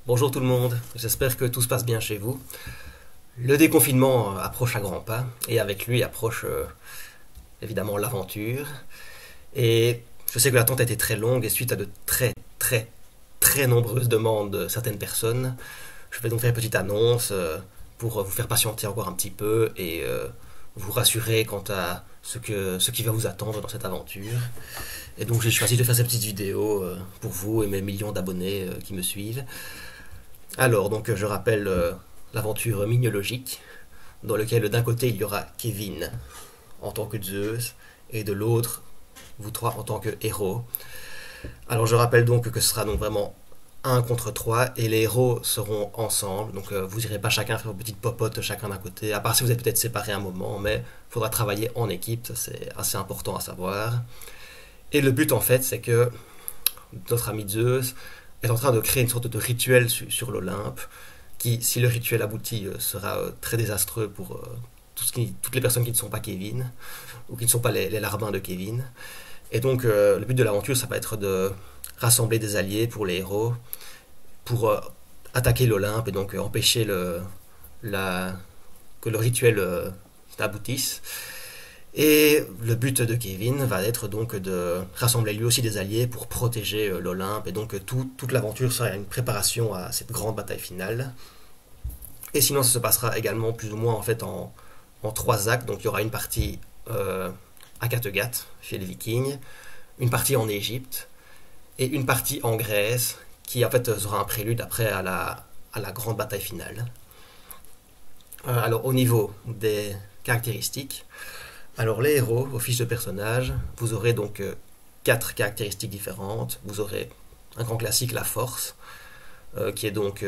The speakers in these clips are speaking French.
Bonjour tout le monde, j'espère que tout se passe bien chez vous. Le déconfinement approche à grands pas et avec lui approche évidemment l'aventure. Et je sais que l'attente a été très longue et suite à de très nombreuses demandes de certaines personnes, je vais donc faire une petite annonce pour vous faire patienter encore un petit peu et vous rassurer quant à ce qui va vous attendre dans cette aventure. Et donc j'ai choisi de faire cette petite vidéo pour vous et mes millions d'abonnés qui me suivent. Alors, donc, je rappelle l'aventure miniologique, dans laquelle d'un côté il y aura Kevin en tant que Zeus, et de l'autre, vous trois en tant que héros. Alors, je rappelle donc que ce sera donc vraiment un contre 3 et les héros seront ensemble. Donc, vous irez pas chacun faire vos petites popotes chacun d'un côté, à part si vous êtes peut-être séparés un moment, mais il faudra travailler en équipe, ça c'est assez important à savoir. Et le but en fait, c'est que notre ami Zeus est en train de créer une sorte de rituel sur l'Olympe, qui, si le rituel aboutit, sera très désastreux pour toutes les personnes qui ne sont pas Kevin, ou qui ne sont pas les larbins de Kevin. Et donc, le but de l'aventure, ça va être de rassembler des alliés pour les héros, pour attaquer l'Olympe et donc empêcher que le rituel aboutisse. Et le but de Kevin va être donc de rassembler lui aussi des alliés pour protéger l'Olympe. Et donc toute l'aventure sera une préparation à cette grande bataille finale. Et sinon, ça se passera également plus ou moins en fait en trois actes. Donc il y aura une partie à Kattegat, chez les Vikings, une partie en Égypte et une partie en Grèce, qui en fait sera un prélude après à la grande bataille finale. Alors au niveau des caractéristiques, alors les héros, vos fiches de personnages, vous aurez donc quatre caractéristiques différentes. Vous aurez un grand classique, la force, qui est donc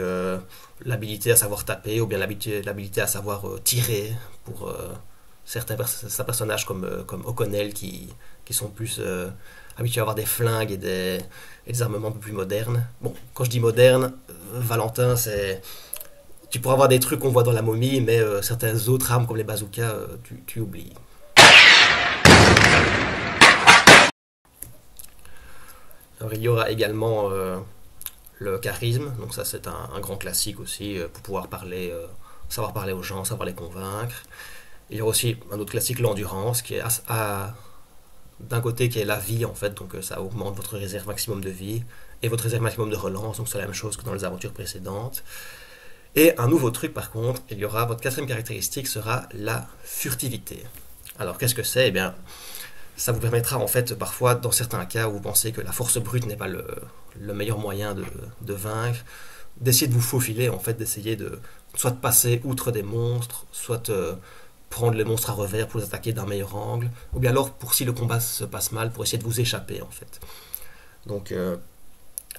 l'habilité à savoir taper ou bien l'habilité à savoir tirer pour certains personnages comme O'Connell qui sont plus habitués à avoir des flingues et des armements un peu plus modernes. Bon, quand je dis moderne, Valentin, c'est... Tu pourras avoir des trucs qu'on voit dans la momie, mais certaines autres armes comme les bazookas, tu oublies. Alors, il y aura également le charisme, donc ça c'est un grand classique aussi pour pouvoir parler, savoir parler aux gens, savoir les convaincre. Il y aura aussi un autre classique, l'endurance, qui est d'un côté qui est la vie en fait, donc ça augmente votre réserve maximum de vie et votre réserve maximum de relance, donc c'est la même chose que dans les aventures précédentes. Et un nouveau truc par contre, il y aura votre quatrième caractéristique sera la furtivité. Alors qu'est-ce que c'est? Eh bien, ça vous permettra en fait parfois dans certains cas où vous pensez que la force brute n'est pas le meilleur moyen de vaincre, d'essayer de vous faufiler en fait, d'essayer de soit de passer outre des monstres, soit prendre les monstres à revers pour les attaquer d'un meilleur angle, ou bien alors pour si le combat se passe mal, pour essayer de vous échapper en fait. Donc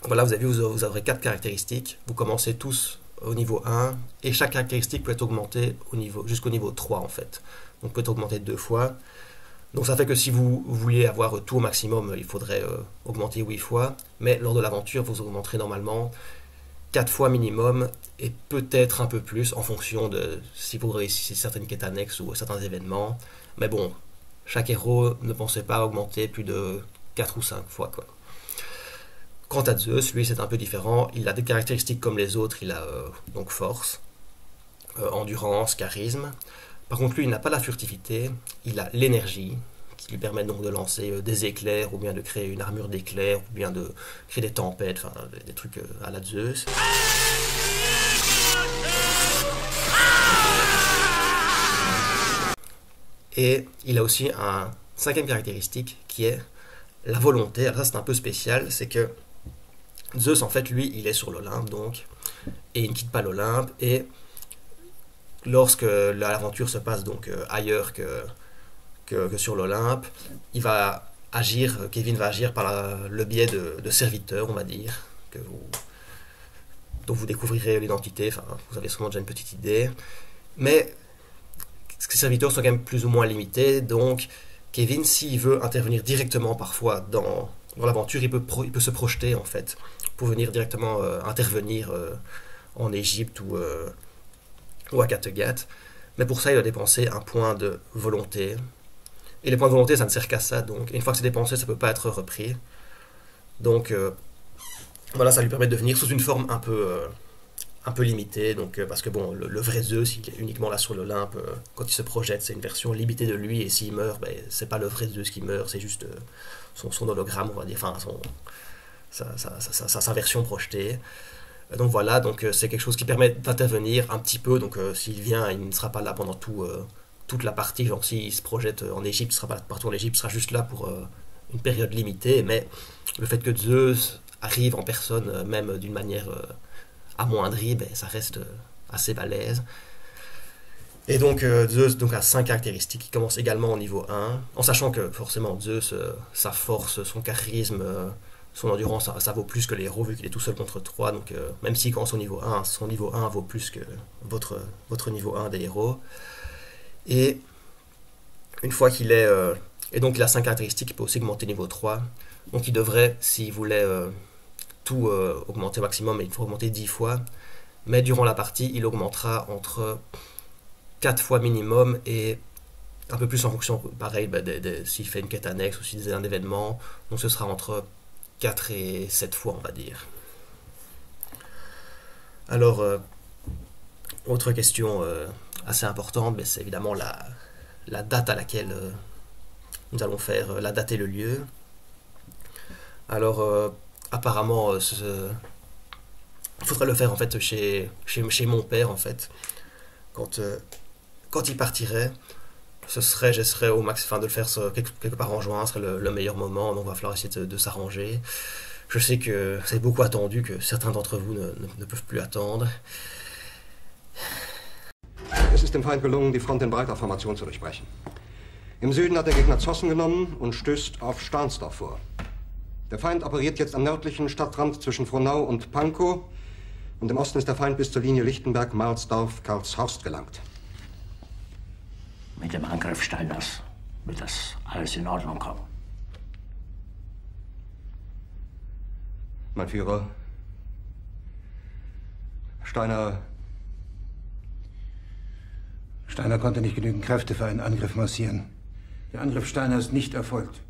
voilà, vous avez vu, vous aurez quatre caractéristiques, vous commencez tous au niveau 1, et chaque caractéristique peut être augmentée jusqu'au niveau 3 en fait. Donc peut être augmentée deux fois. Donc ça fait que si vous vouliez avoir tout au maximum, il faudrait augmenter 8 fois, mais lors de l'aventure, vous augmenterez normalement 4 fois minimum, et peut-être un peu plus en fonction de si vous réussissez certaines quêtes annexes ou certains événements. Mais bon, chaque héros ne pensez pas à augmenter plus de 4 ou 5 fois, quoi. Quant à Zeus, lui c'est un peu différent, il a des caractéristiques comme les autres, il a donc force, endurance, charisme. Par contre, lui, il n'a pas la furtivité, il a l'énergie, qui lui permet donc de lancer des éclairs, ou bien de créer une armure d'éclairs, ou bien de créer des tempêtes, enfin des trucs à la Zeus. Et il a aussi un cinquième caractéristique qui est la volonté. Alors ça c'est un peu spécial, c'est que Zeus en fait lui il est sur l'Olympe donc, et il ne quitte pas l'Olympe, et lorsque l'aventure se passe donc ailleurs que sur l'Olympe, Kevin va agir par le biais de serviteurs, on va dire, dont vous découvrirez l'identité, enfin vous avez sûrement déjà une petite idée, mais ces serviteurs sont quand même plus ou moins limités, donc Kevin, s'il veut intervenir directement parfois dans l'aventure, il peut se projeter en fait, pour venir directement intervenir en Égypte ou à Kattegat, mais pour ça il doit dépenser un point de volonté. Et les points de volonté, ça ne sert qu'à ça, donc une fois que c'est dépensé, ça ne peut pas être repris. Donc Voilà, ça lui permet de venir sous une forme un peu limitée, donc, parce que bon, le vrai Zeus, il est uniquement là sur l'Olympe, quand il se projette, c'est une version limitée de lui, et s'il meurt, ben, c'est pas le vrai Zeus qui meurt, c'est juste son hologramme, on va dire, enfin, sa version projetée. Donc voilà, donc c'est quelque chose qui permet d'intervenir un petit peu, donc s'il vient, il ne sera pas là pendant toute la partie, genre s'il se projette en Égypte, il sera pas partout en Égypte, il sera juste là pour une période limitée, mais le fait que Zeus arrive en personne, même d'une manière amoindrie, ben, ça reste assez balèze. Et donc Zeus donc, a 5 caractéristiques qui commencent également au niveau 1, en sachant que forcément Zeus, sa force, son charisme, son endurance, ça vaut plus que les héros vu qu'il est tout seul contre 3, donc même s'il commence au niveau 1, son niveau 1 vaut plus que votre niveau 1 des héros. Et une fois qu'il est... et donc il a 5 caractéristiques, il peut aussi augmenter niveau 3, donc il devrait, s'il voulait tout augmenter au maximum, il faut augmenter 10 fois, mais durant la partie, il augmentera entre 4 fois minimum et un peu plus en fonction, pareil, s'il fait une quête annexe ou s'il faisait un événement, donc ce sera entre 4 et 7 fois, on va dire. Alors, autre question assez importante, c'est évidemment la date à laquelle nous allons faire, la date et le lieu. Alors, apparemment, il faudrait le faire en fait chez mon père, en fait. Quand il partirait, j'essaierais au max, enfin, de le faire quelque part en juin, serait le meilleur moment, donc il va falloir essayer de s'arranger. Je sais que c'est beaucoup attendu, que certains d'entre vous ne peuvent plus attendre. Es ist dem Feind gelungen, die Front in breiter Formation zu durchbrechen. Im Süden hat der Gegner Zossen genommen und stößt auf Stahnsdorf vor. Der Feind operiert jetzt am nördlichen Stadtrand zwischen Frohnau und Pankow und im Osten ist der Feind bis zur Linie Lichtenberg-Marsdorf-Karlshorst gelangt. Mit dem Angriff Steiners wird das alles in Ordnung kommen. Mein Führer, Steiner konnte nicht genügend Kräfte für einen Angriff massieren. Der Angriff Steiner ist nicht erfolgt.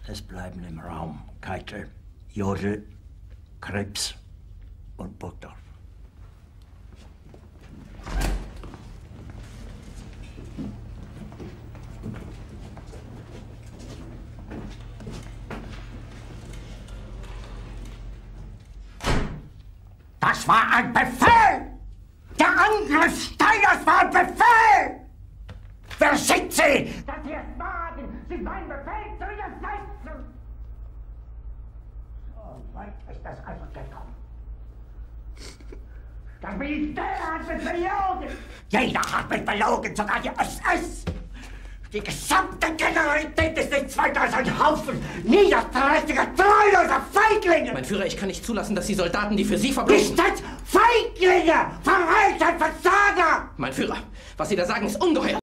Es bleiben im Raum Keitel, Jodl, Krebs und Burgdorf. Das war ein Befehl! Der Angriff Steiners war ein Befehl! Wer schickt Sie? Dass Sie es wagen, sich meinen Befehl zu widersetzen! So weit ist das also gekommen. Das Militär hat mich belogen! Jeder hat mich belogen, sogar die SS! Die gesamte Generalität ist nichts weiter als ein Haufen niederträchtiger, treuloser Feiglinge! Mein Führer, ich kann nicht zulassen, dass die Soldaten, die für Sie verbringen... Nicht als Feiglinge! Verräter, Versager! Mein Führer, was Sie da sagen, ist ungeheuer!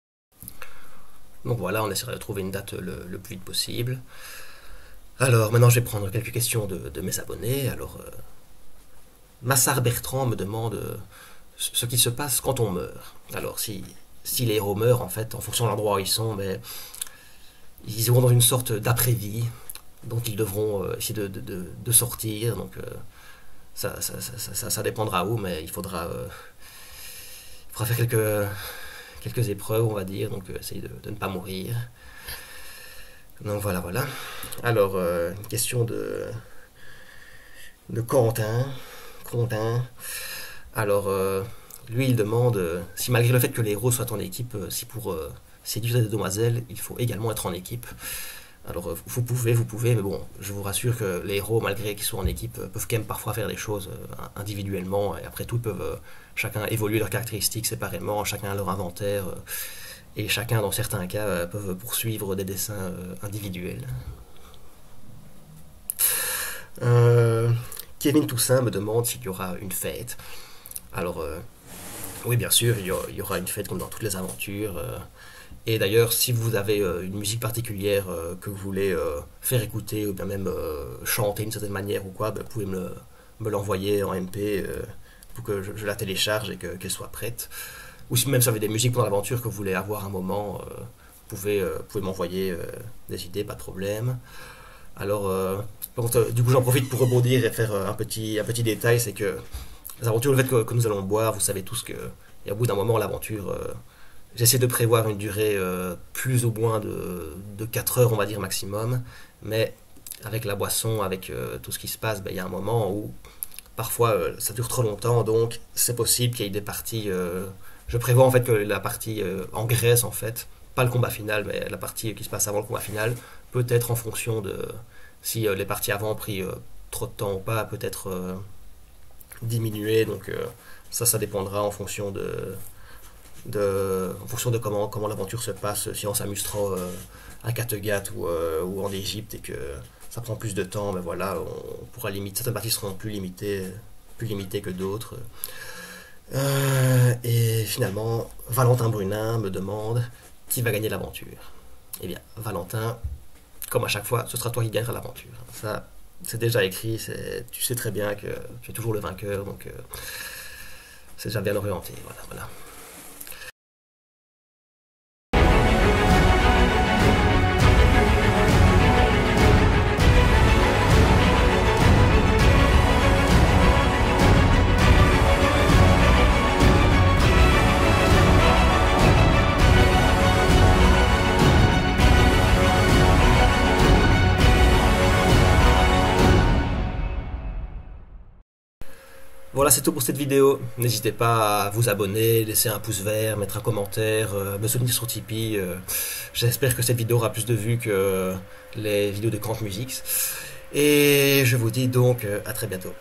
Donc voilà, on essaiera de trouver une date le plus vite possible. Alors, maintenant, je vais prendre quelques questions de mes abonnés. Alors, Massard Bertrand me demande ce qui se passe quand on meurt. Alors, si les héros meurent, en fait, en fonction de l'endroit où ils sont, mais ils iront dans une sorte d'après-vie, donc ils devront essayer de sortir. Donc, ça dépendra où, mais il faudra faire quelques épreuves, on va dire, donc essayer de ne pas mourir. Donc voilà. Alors, une question de Quentin. Alors, lui, il demande si malgré le fait que les héros soient en équipe, si pour séduire des demoiselles, il faut également être en équipe. Alors, vous pouvez, mais bon, je vous rassure que les héros, malgré qu'ils soient en équipe, peuvent quand même parfois faire des choses individuellement, et après tout, peuvent chacun évoluer leurs caractéristiques séparément, chacun leur inventaire, et chacun, dans certains cas, peuvent poursuivre des dessins individuels. Kevin Toussaint me demande s'il y aura une fête. Alors, oui, bien sûr, il y aura une fête comme dans toutes les aventures. Et d'ailleurs, si vous avez une musique particulière que vous voulez faire écouter ou bien même chanter d'une certaine manière ou quoi, ben, vous pouvez me l'envoyer en MP pour que je la télécharge et qu'elle soit prête. Ou si même si vous avez des musiques pendant l'aventure que vous voulez avoir un moment, vous pouvez m'envoyer des idées, pas de problème. Alors, du coup, j'en profite pour rebondir et faire un petit détail, c'est que les aventures, le fait que nous allons boire, vous savez tous que, et au bout d'un moment, l'aventure, j'essaie de prévoir une durée plus ou moins de 4 heures, on va dire, maximum, mais avec la boisson, avec tout ce qui se passe, ben, il y a un moment où parfois ça dure trop longtemps, donc c'est possible qu'il y ait des parties... je prévois en fait que la partie en Grèce, en fait, pas le combat final, mais la partie qui se passe avant le combat final, peut-être en fonction de si les parties avant ont pris trop de temps ou pas, peut-être diminuer. Donc ça dépendra en fonction en fonction de comment l'aventure se passe. Si on s'amuse trop à Kattegat ou en Égypte et que ça prend plus de temps, mais voilà, on pourra limiter. Certaines parties seront plus limitées que d'autres. Et finalement, Valentin Brunin me demande qui va gagner l'aventure. Eh bien, Valentin, comme à chaque fois, ce sera toi qui gagneras l'aventure. Ça, c'est déjà écrit, tu sais très bien que tu es toujours le vainqueur, donc c'est déjà bien orienté. Voilà. Voilà, c'est tout pour cette vidéo. N'hésitez pas à vous abonner, laisser un pouce vert, mettre un commentaire, me soutenir sur Tipeee. J'espère que cette vidéo aura plus de vues que les vidéos de Camp Musix. Et je vous dis donc à très bientôt.